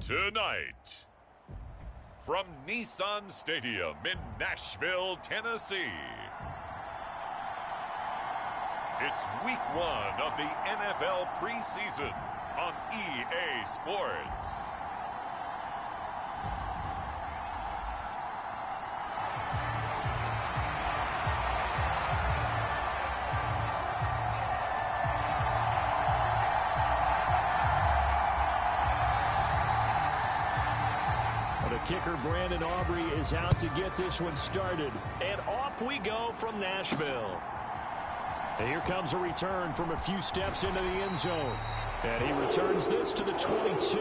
Tonight, from Nissan Stadium in Nashville, Tennessee, it's week 1 of the NFL preseason on EA Sports. Kicker Brandon Aubrey is out to get this one started. And off we go from Nashville. And here comes a return from a few steps into the end zone. And he returns this to the 22.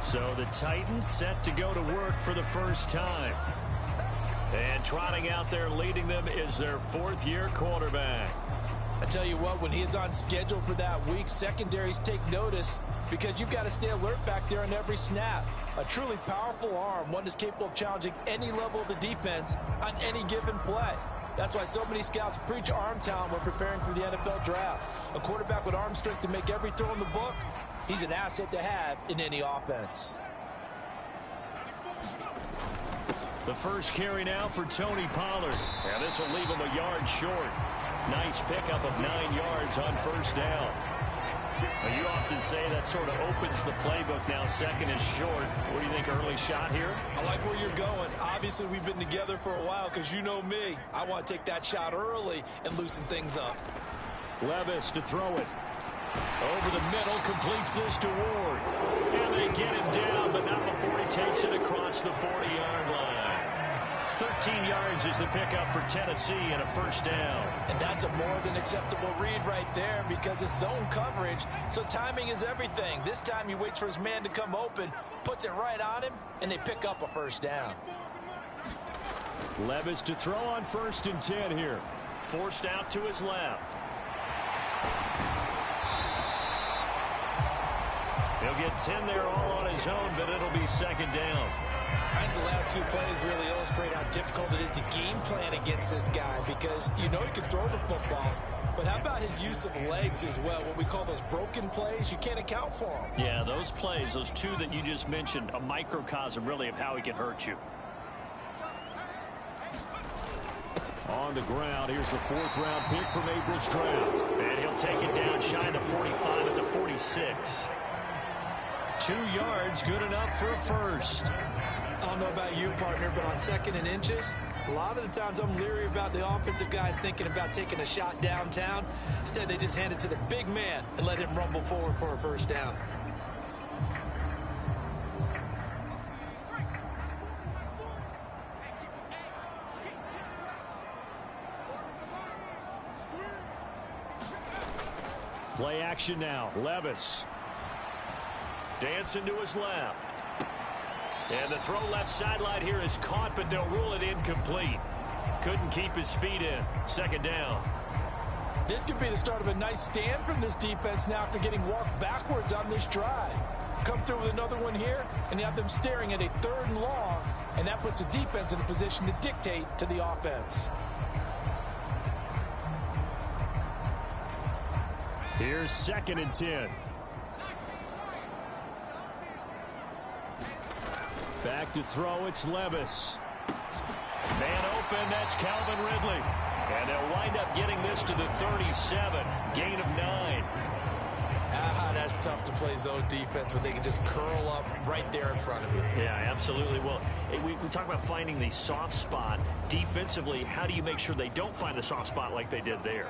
So the Titans set to go to work for the first time. And trotting out there leading them is their fourth-year quarterback. I tell you what, when he's on schedule for that week, secondaries take notice because you've got to stay alert back there on every snap. A truly powerful arm, one that's capable of challenging any level of the defense on any given play. That's why so many scouts preach arm talent when preparing for the NFL draft. A quarterback with arm strength to make every throw in the book, he's an asset to have in any offense. The first carry now for Tony Pollard. And this will leave him a yard short. Nice pickup of 9 yards on first down. Well, you often say that sort of opens the playbook now. Second and short. What do you think, early shot here? I like where you're going. Obviously, we've been together for a while because you know me. I want to take that shot early and loosen things up. Levis to throw it. Over the middle, completes this to Ward. And they get him down, but not before he takes it across the 40-yard line. 13 yards is the pickup for Tennessee and a first down. And that's a more than acceptable read right there because it's zone coverage, so timing is everything. This time he waits for his man to come open, puts it right on him, and they pick up a first down. Levis to throw on 1st and 10 here. Forced out to his left. He'll get 10 there all on his own, but it'll be second down. I think the last 2 plays really illustrate how difficult it is to game plan against this guy because you know he can throw the football, but how about his use of legs as well? What we call those broken plays, you can't account for them. Yeah, those plays, those 2 that you just mentioned, a microcosm really of how he can hurt you. On the ground, here's the 4th-round pick from April's draft. And he'll take it down shy of the 45 at the 46. 2 yards, good enough for a first. I don't know about you, partner, but on 2nd and inches, a lot of the times I'm leery about the offensive guys thinking about taking a shot downtown. Instead, they just hand it to the big man and let him rumble forward for a first down. Play action now. Levis. Dancing to his left. And the throw left sideline here is caught, but they'll rule it incomplete. Couldn't keep his feet in. Second down. This could be the start of a nice stand from this defense now after getting walked backwards on this drive. Come through with another one here, and you have them staring at a 3rd and long, and that puts the defense in a position to dictate to the offense. Here's 2nd and 10. Back to throw, it's Levis. Man open, that's Calvin Ridley. And they'll wind up getting this to the 37. Gain of 9. That's tough to play zone defense when they can just curl up right there in front of you. Yeah, absolutely. Well, we talk about finding the soft spot. Defensively, how do you make sure they don't find the soft spot like they did there?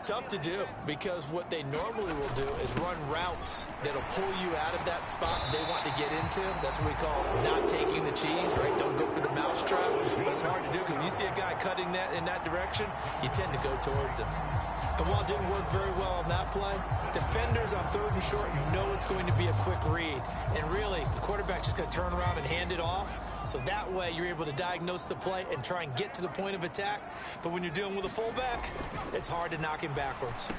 Tough to do because what they normally will do is run routes that'll pull you out of that spot they want to get into. That's what we call not taking the cheese, right? Don't go for the mousetrap. But it's hard to do because when you see a guy cutting that in that direction, you tend to go towards him. And while it didn't work very well on that play, defenders on 3rd and short know it's going to be a quick read. And really, the quarterback's just going to turn around and hand it off. So that way, you're able to diagnose the play and try and get to the point of attack. But when you're dealing with a fullback, it's hard to knock him backwards.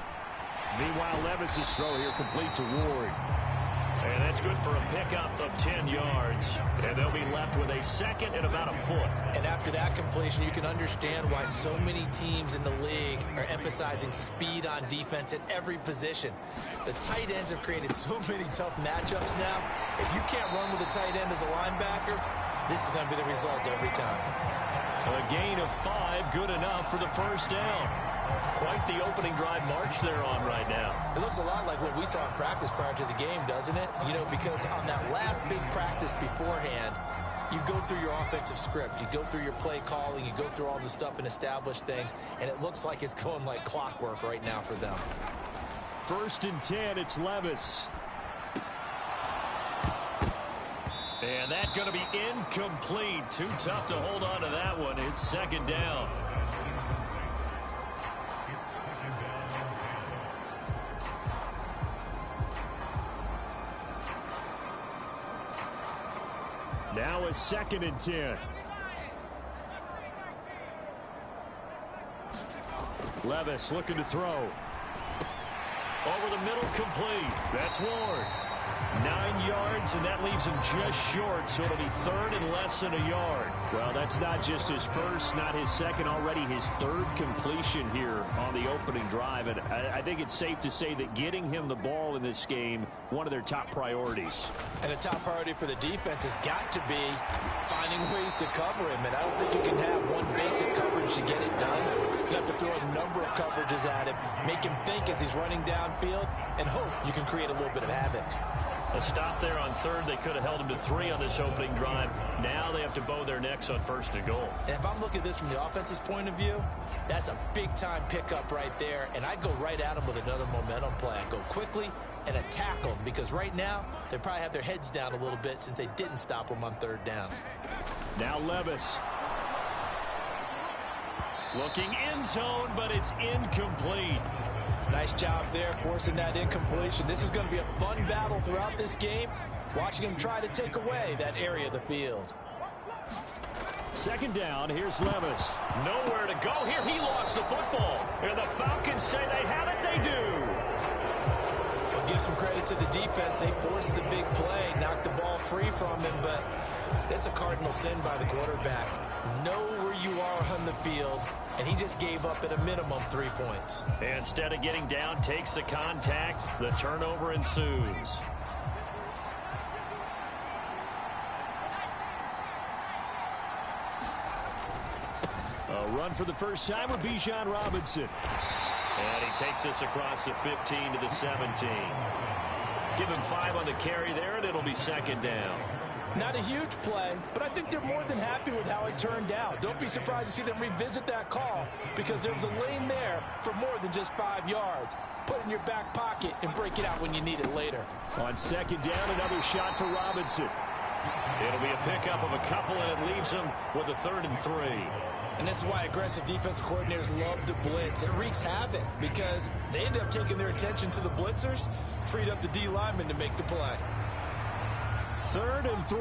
Meanwhile, Levis's throw here complete to Ward. And that's good for a pickup of 10 yards. And they'll be left with a second and about a foot. And after that completion, you can understand why so many teams in the league are emphasizing speed on defense at every position. The tight ends have created so many tough matchups now. If you can't run with a tight end as a linebacker, this is going to be the result every time. A gain of 5, good enough for the first down. Quite the opening drive march they're on right now. It looks a lot like what we saw in practice prior to the game, doesn't it? You know, because on that last big practice beforehand, you go through your offensive script. You go through your play calling. You go through all the stuff and establish things. And it looks like it's going like clockwork right now for them. 1st and 10, it's Levis. And that's going to be incomplete. Too tough to hold on to that one. It's 2nd down. Now a 2nd and 10. Levis looking to throw. Over the middle, complete. That's Ward. 9 yards, and that leaves him just short, so it'll be 3rd and less than a yard. Well, that's not just his first, not his second, already his 3rd completion here on the opening drive. And I think it's safe to say that getting him the ball in this game, one of their top priorities. And a top priority for the defense has got to be finding ways to cover him. And I don't think you can have one basic coverage to get it done. You have to throw a number of coverages at him, make him think as he's running downfield, and hope you can create a little bit of havoc. A stop there on 3rd. They could have held him to 3 on this opening drive. Now they have to bow their necks on 1st and goal. And if I'm looking at this from the offense's point of view, that's a big-time pickup right there. And I go right at him with another momentum play. I go quickly and attack them because right now they probably have their heads down a little bit since they didn't stop him on 3rd down. Now Levis. Looking in zone, but it's incomplete. Nice job there forcing that incompletion. This is going to be a fun battle throughout this game, watching him try to take away that area of the field. 2nd down, here's Levis. Nowhere to go here. He lost the football. And the Falcons say they have it. They do. Well, give some credit to the defense. They forced the big play, knocked the ball free from him, but that's a cardinal sin by the quarterback. Know where you are on the field, and he just gave up at a minimum 3 points. Instead of getting down, takes the contact. The turnover ensues. A run for the first time with Bijan Robinson. And he takes this across the 15 to the 17. Give him 5 on the carry there, and it'll be 2nd down. Not a huge play, but I think they're more than happy with how it turned out. Don't be surprised to see them revisit that call because there was a lane there for more than just 5 yards. Put it in your back pocket and break it out when you need it later. On 2nd down, another shot for Robinson. It'll be a pickup of a couple, and it leaves them with a 3rd and 3. And this is why aggressive defense coordinators love to blitz. It wreaks havoc because they end up taking their attention to the blitzers, freed up the D lineman to make the play. 3rd and 3.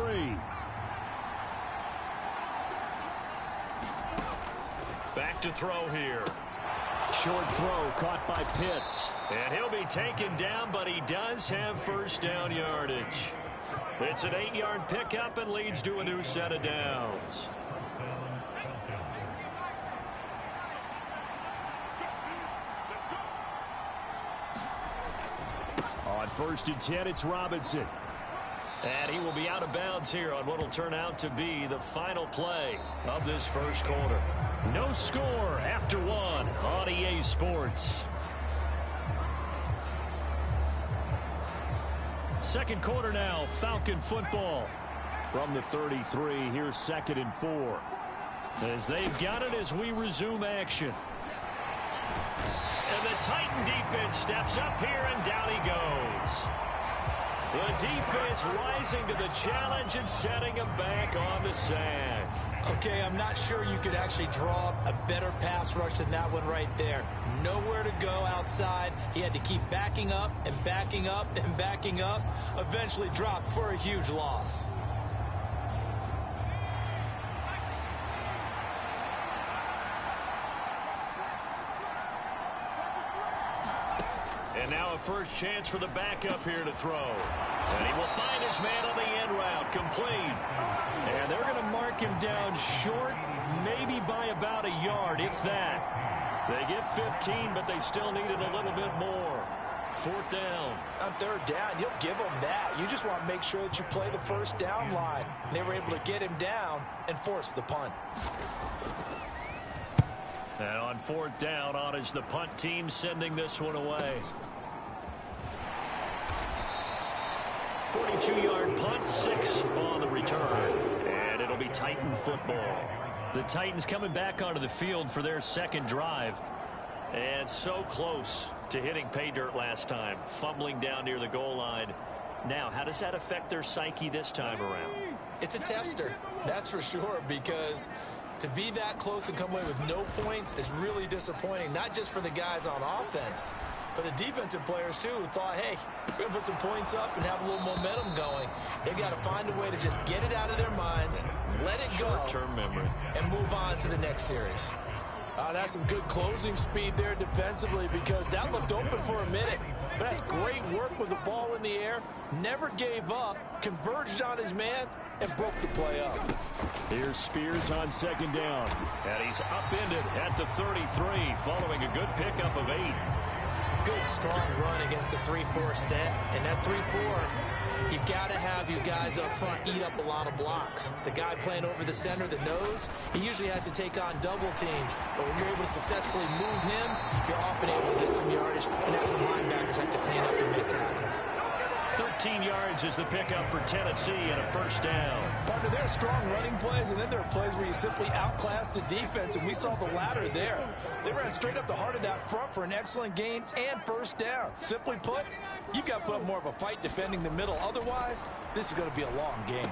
Back to throw here. Short throw caught by Pitts. And he'll be taken down, but he does have 1st down yardage. It's an 8-yard pickup and leads to a new set of downs. On 1st and 10, it's Robinson. And he will be out of bounds here on what will turn out to be the final play of this first quarter. No score after 1 on EA Sports. 2nd quarter now, Falcon football. From the 33, here's 2nd and 4. As they've got it as we resume action. And the Titan defense steps up here, and down he goes. The defense rising to the challenge and setting him back on the sand. Okay, I'm not sure you could actually draw a better pass rush than that one right there. Nowhere to go outside. He had to keep backing up and backing up and backing up. Eventually dropped for a huge loss. And now a first chance for the backup here to throw. And he will find his man on the end route, complete. And they're going to mark him down short, maybe by about a yard, if that. They get 15, but they still needed a little bit more. Fourth down. On third down, you'll give them that. You just want to make sure that you play the first down line. They were able to get him down and force the punt. And on fourth down, on is the punt team sending this one away. 42-yard punt, 6 on the return. And it'll be Titan football. The Titans coming back onto the field for their second drive. And so close to hitting pay dirt last time, fumbling down near the goal line. Now, how does that affect their psyche this time around? It's a tester, that's for sure, because to be that close and come away with no points is really disappointing, not just for the guys on offense, but the defensive players, too, who thought, hey, we're going to put some points up and have a little momentum going. They've got to find a way to just get it out of their minds, let it go, short-term memory, and move on to the next series. That's some good closing speed there defensively, because that looked open for a minute. But that's great work with the ball in the air. Never gave up, converged on his man, and broke the play up. Here's Spears on second down. And he's upended at the 33 following a good pickup of 8. Good, strong run against the 3-4 set. And that 3-4, you've got to have you guys up front eat up a lot of blocks. The guy playing over the center, the nose, he usually has to take on double teams. But when you're able to successfully move him, you're often able to get some yardage. And that's when linebackers have to clean up and make tackles. 13 yards is the pickup for Tennessee and a first down. Partner, there are strong running plays, and then there are plays where you simply outclass the defense, and we saw the latter there. They ran straight up the heart of that front for an excellent gain and first down. Simply put, you've got to put up more of a fight defending the middle. Otherwise, this is going to be a long game.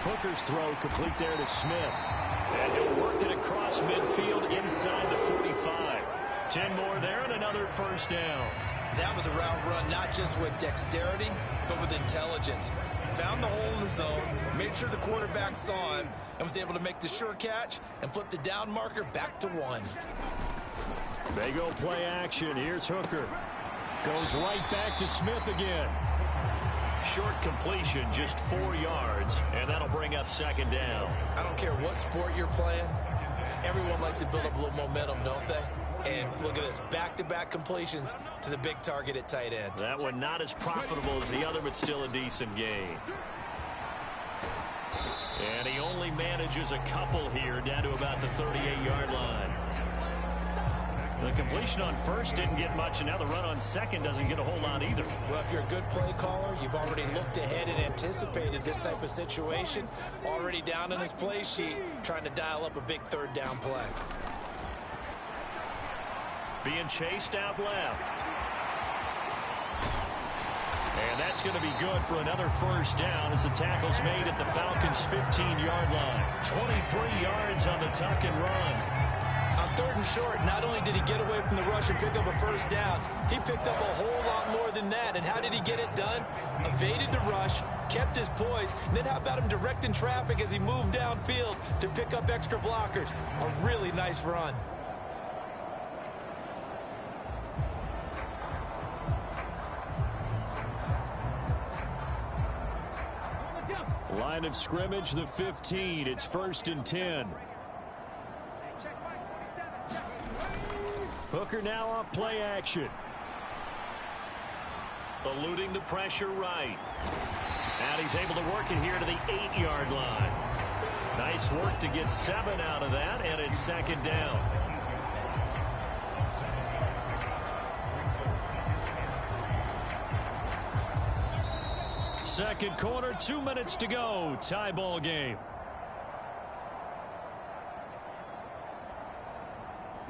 Hooker's throw complete there to Smith. And he'll work it across midfield inside the 45. 10 more there and another first down. That was a route run not just with dexterity, but with intelligence. Found the hole in the zone, made sure the quarterback saw him, and was able to make the sure catch and flip the down marker back to 1. They go play action. Here's Hooker. Goes right back to Smith again. Short completion, just 4 yards, and that'll bring up second down. I don't care what sport you're playing. Everyone likes to build up a little momentum, don't they? And look at this, back-to-back completions to the big target at tight end. That one not as profitable as the other, but still a decent gain. And he only manages a couple here, down to about the 38-yard line. The completion on first didn't get much, and now the run on second doesn't get a whole lot either. Well, if you're a good play caller, you've already looked ahead and anticipated this type of situation. Already down on his play sheet, trying to dial up a big third down play. Being chased out left. And that's going to be good for another first down as the tackle's made at the Falcons' 15-yard line. 23 yards on the tuck and run. On third and short, not only did he get away from the rush and pick up a first down, he picked up a whole lot more than that. And how did he get it done? Evaded the rush, kept his poise, and then how about him directing traffic as he moved downfield to pick up extra blockers? A really nice run. Line of scrimmage, the 15. It's 1st and 10. Hooker now off play action. Eluding the pressure right. And he's able to work it here to the 8-yard line. Nice work to get 7 out of that, and it's second down. Second quarter, 2 minutes to go. Tie ball game.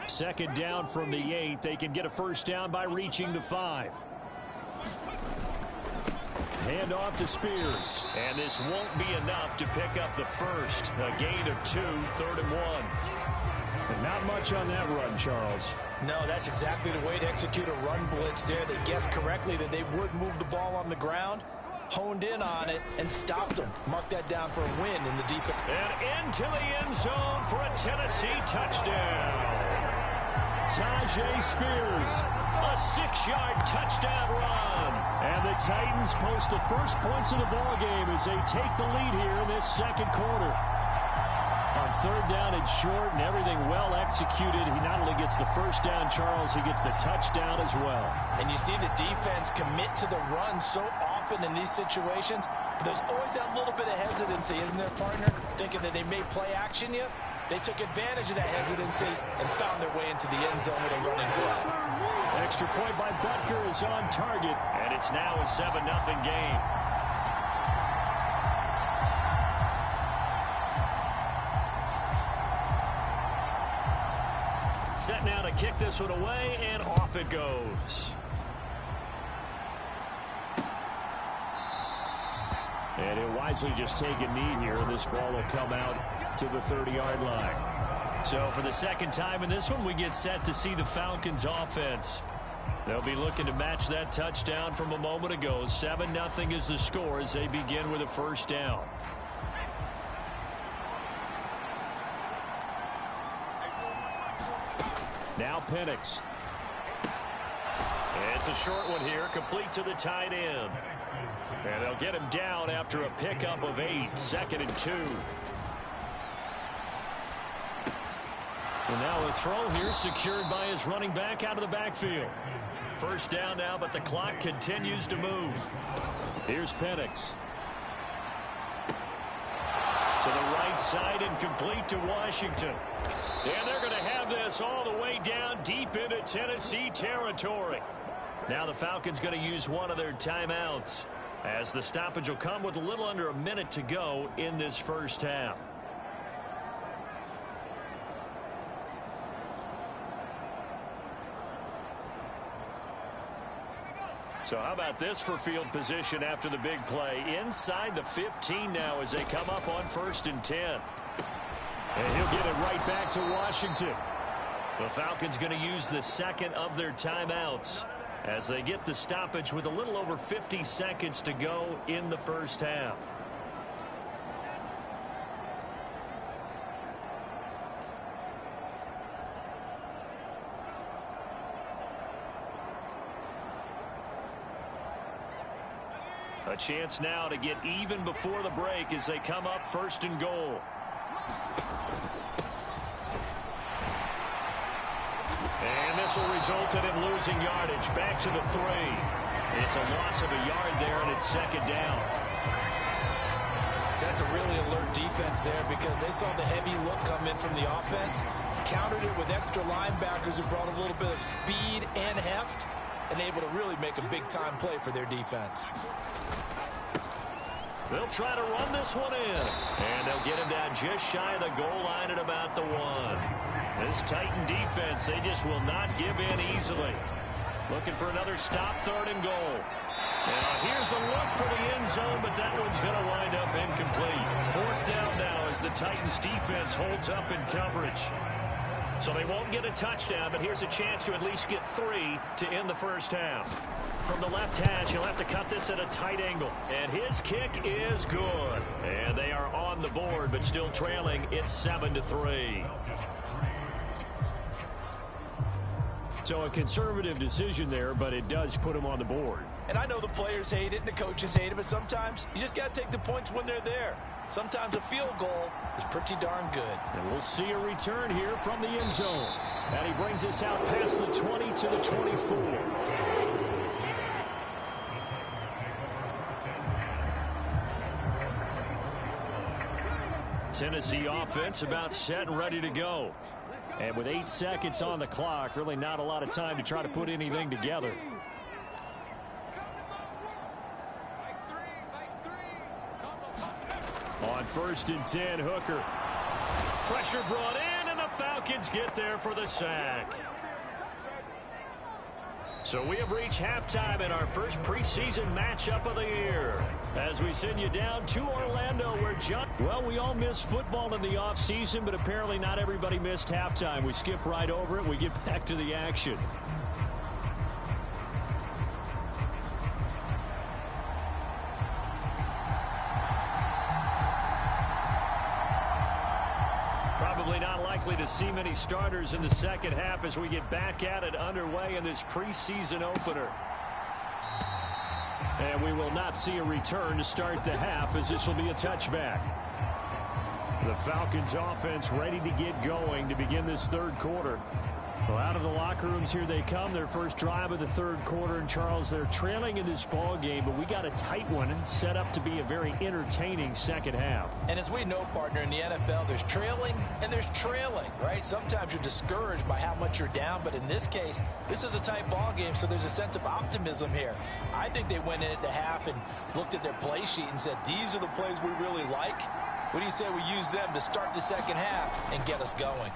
Second down from the 8. They can get a first down by reaching the 5. Hand off to Spears. And this won't be enough to pick up the first. A gain of 2, 3rd and 1. And not much on that run, Charles. No, that's exactly the way to execute a run blitz there. They guessed correctly that they would move the ball on the ground, honed in on it, and stopped them. Mark that down for a win in the defense. And into the end zone for a Tennessee touchdown. Tajay Spears, a 6-yard touchdown run. And the Titans post the first points of the ball game as they take the lead here in this second quarter. On third down and short and everything well executed, he not only gets the first down, Charles, he gets the touchdown as well. And you see the defense commit to the run so often in these situations. There's always that little bit of hesitancy, isn't there, partner? Thinking that they may play action you. They took advantage of that hesitancy and found their way into the end zone with a running play. Extra point by Butker is on target, and it's now a 7-0 game. Set now to kick this one away, and off it goes. And he'll wisely just take a knee here, and this ball will come out to the 30-yard line. So for the second time in this one, we get set to see the Falcons offense. They'll be looking to match that touchdown from a moment ago. 7-0 is the score as they begin with a first down. Now Penix. It's a short one here, complete to the tight end. And they'll get him down after a pickup of 8, 2nd and 2. And now a throw here secured by his running back out of the backfield. First down now, but the clock continues to move. Here's Penix. To the right side and complete to Washington. And they're going to have this all the way down deep into Tennessee territory. Now the Falcons going to use one of their timeouts, as the stoppage will come with a little under a minute to go in this first half. So how about this for field position after the big play? Inside the 15 now as they come up on 1st and 10. And he'll get it right back to Washington. The Falcons going to use the second of their timeouts as they get the stoppage with a little over 50 seconds to go in the first half. A chance now to get even before the break as they come up 1st and goal. And this will result in him losing yardage back to the 3. It's a loss of a yard there, and it's 2nd down. That's a really alert defense there because they saw the heavy look come in from the offense, countered it with extra linebackers who brought a little bit of speed and heft, and able to really make a big-time play for their defense. They'll try to run this one in. And they'll get him down just shy of the goal line at about the 1. This Titan defense, they just will not give in easily. Looking for another stop, 3rd and goal. Now here's a look for the end zone, but that one's going to wind up incomplete. 4th down now as the Titans defense holds up in coverage. So they won't get a touchdown, but here's a chance to at least get 3 to end the first half. From the left hash, he'll have to cut this at a tight angle. And his kick is good. And they are on the board, but still trailing. It's 7-3. So a conservative decision there, but it does put him on the board. And I know the players hate it and the coaches hate it, but sometimes you just got to take the points when they're there. Sometimes a field goal is pretty darn good. And we'll see a return here from the end zone. And he brings us out past the 20 to the 24. Tennessee offense about set and ready to go. And with 8 seconds on the clock, really not a lot of time to try to put anything together. On 1st and 10, Hooker. Pressure brought in, and the Falcons get there for the sack. So we have reached halftime in our first preseason matchup of the year. As we send you down to Orlando, where John... Well, we all miss football in the offseason, but apparently not everybody missed halftime. We skip right over it. We get back to the action. probably not likely to see many starters in the second half as we get back at it underway in this preseason opener. And we will not see a return to start the half, as this will be a touchback. The Falcons offense ready to get going to begin this third quarter. Well, out of the locker rooms here they come. Their first drive of the third quarter. And, Charles, they're trailing in this ball game, but we got a tight one set up to be a very entertaining second half. And as we know, partner, in the NFL, there's trailing and there's trailing, right? Sometimes you're discouraged by how much you're down, but in this case, this is a tight ball game, so there's a sense of optimism here. I think they went in at the half and looked at their play sheet and said, these are the plays we really like. What do you say we use them to start the second half and get us going?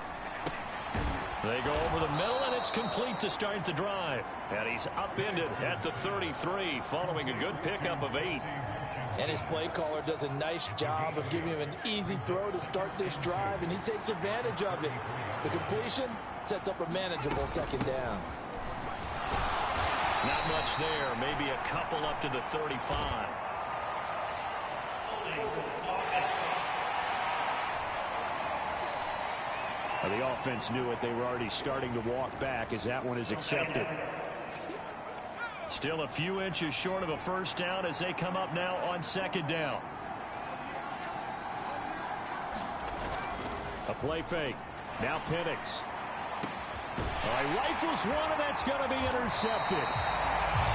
They go over the middle, and it's complete to start the drive. And he's upended at the 33, following a good pickup of 8. And his play caller does a nice job of giving him an easy throw to start this drive, and he takes advantage of it. The completion sets up a manageable second down. Not much there, maybe a couple up to the 35. The offense knew it. They were already starting to walk back as that one is accepted. Still a few inches short of a first down as they come up now on second down. A play fake. Now Penix. He rifles one, and that's going to be intercepted.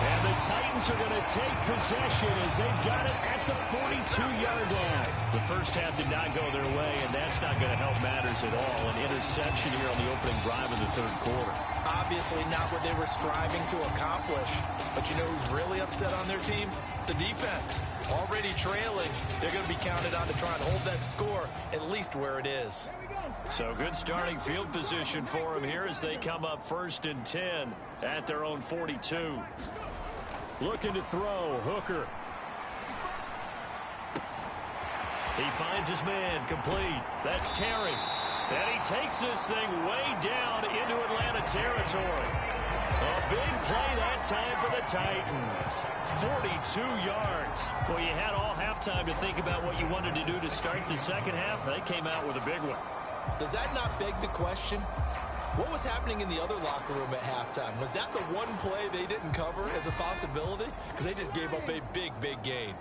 And the Titans are going to take possession as they've got it at the 42-yard line. The first half did not go their way, and that's not going to help matters at all. An interception here on the opening drive of the third quarter. Obviously not what they were striving to accomplish. But you know who's really upset on their team? The defense. Already trailing. They're going to be counted on to try and hold that score at least where it is. So good starting field position for them here as they come up 1st and 10 at their own 42. Looking to throw. Hooker. He finds his man. Complete. That's Terry. And he takes this thing way down into Atlanta territory. A big play that time for the Titans. 42 yards. Well, you had all halftime to think about what you wanted to do to start the second half. They came out with a big one. Does that not beg the question? What was happening in the other locker room at halftime? Was that the one play they didn't cover as a possibility? Because they just gave up a big, big gain.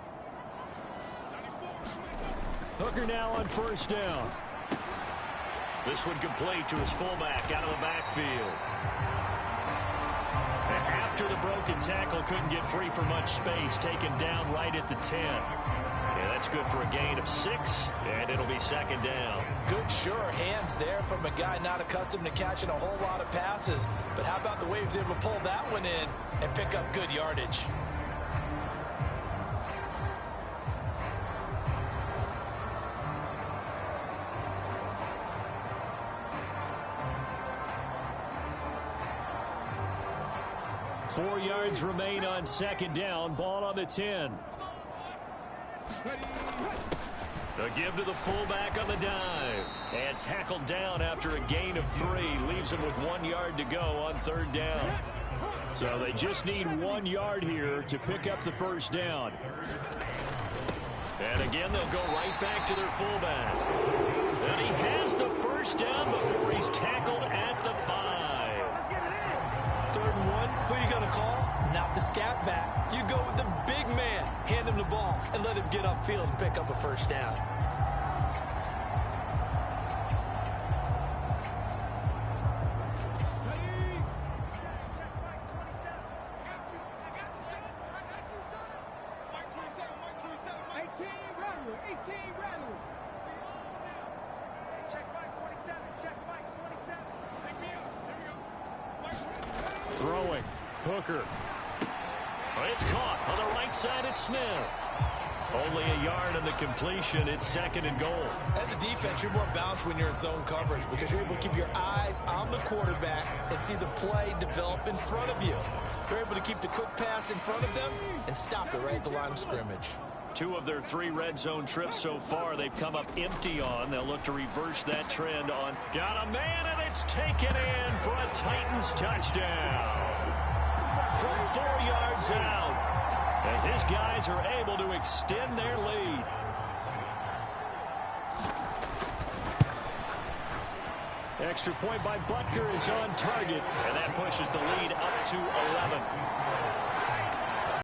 Hooker now on first down. This one complete to his fullback out of the backfield. And after the broken tackle, couldn't get free for much space, taken down right at the 10. Yeah, that's good for a gain of 6, and it'll be second down. Good, sure hands there from a guy not accustomed to catching a whole lot of passes. But how about the way he was able to pull that one in and pick up good yardage? Four yards remain on second down. Ball on the 10. The give to the fullback on the dive. And tackled down after a gain of 3. Leaves him with 1 yard to go on third down. So they just need 1 yard here to pick up the first down. And again, they'll go right back to their fullback. And he has the first down before he's tackled at the 5. 3rd and 1, who are you going to call? Not the scat back. You go with the big man. Hand him the ball and let him get upfield and pick up a first down. Throwing. Hooker. It's caught on the right side at Smith. Only a yard on the completion. It's 2nd and goal. As a defense, you're more balanced when you're in zone coverage because you're able to keep your eyes on the quarterback and see the play develop in front of you. You're able to keep the quick pass in front of them and stop it right at the line of scrimmage. 2 of their 3 red zone trips so far they've come up empty on. They'll look to reverse that trend on. Got a man, and it's taken in for a Titans touchdown. From 4 yards out, as his guys are able to extend their lead. extra point by Butker is on target, and that pushes the lead up to 11.